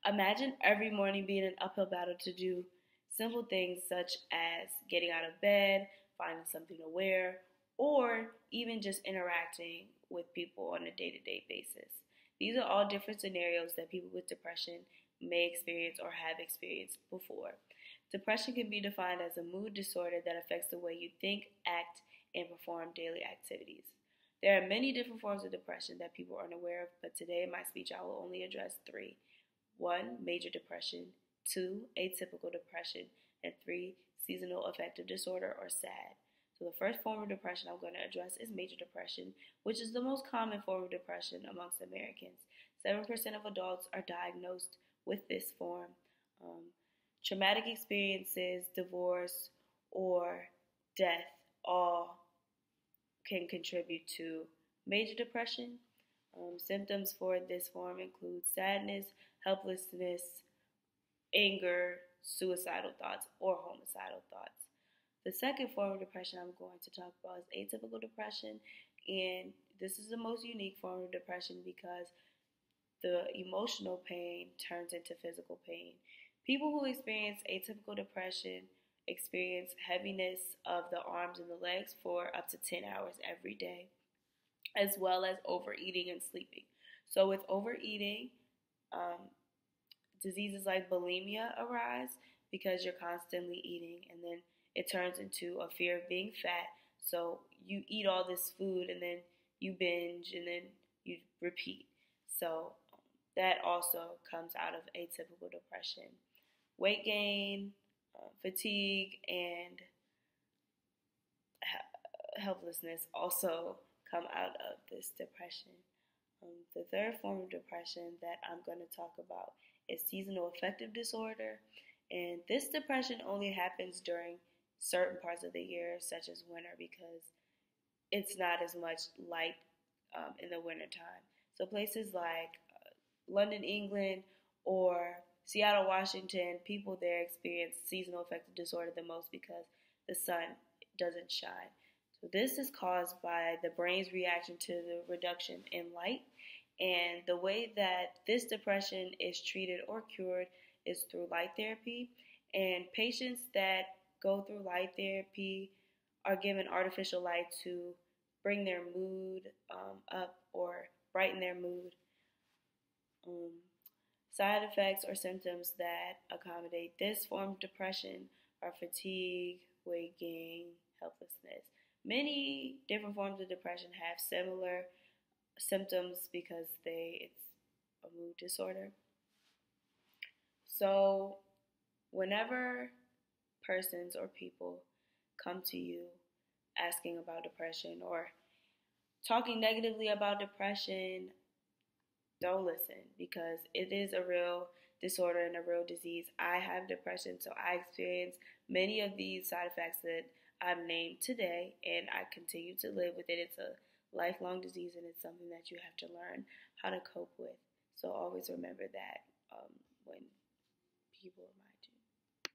Imagine every morning being an uphill battle to do simple things such as getting out of bed, finding something to wear, or even just interacting with people on a day to day basis. These are all different scenarios that people with depression may experience or have experienced before. Depression can be defined as a mood disorder that affects the way you think, act, and perform daily activities. There are many different forms of depression that people are unaware of, but today in my speech I will only address three. One, major depression; two, atypical depression; and three, seasonal affective disorder or SAD. So the first form of depression I'm going to address is major depression, which is the most common form of depression amongst Americans. 7% of adults are diagnosed with this form. Um, Traumatic experiences, divorce, or death all can contribute to major depression. Symptoms for this form include sadness, helplessness, anger, suicidal thoughts, or homicidal thoughts. The second form of depression I'm going to talk about is atypical depression, and this is the most unique form of depression because the emotional pain turns into physical pain. People who experience atypical depression experience heaviness of the arms and the legs for up to 10 hours every day, as well as overeating and sleeping. So, with overeating, um, diseases like bulimia arise because you're constantly eating, and then it turns into a fear of being fat. So, you eat all this food, and then you binge, and then you repeat. So, that also comes out of atypical depression. Weight gain, fatigue, and helplessness also come out of this depression. The third form of depression that I'm going to talk about is seasonal affective disorder. And this depression only happens during certain parts of the year, such as winter, because it's not as much light in the wintertime. So places like London, England, or Seattle, Washington, people there experience seasonal affective disorder the most because the sun doesn't shine. So this is caused by the brain's reaction to the reduction in light. And the way that this depression is treated or cured is through light therapy. And patients that go through light therapy are given artificial light to bring their mood up or brighten their mood. Side effects or symptoms that accommodate this form of depression are fatigue, weight gain, helplessness. Many different forms of depression have similar symptoms because it's a mood disorder. So whenever persons or people come to you asking about depression or talking negatively about depression, don't listen because it is a real disorder and a real disease. I have depression, so I experience many of these side effects that I've named today, and I continue to live with it. It's a lifelong disease, and it's something that you have to learn how to cope with. So always remember that when people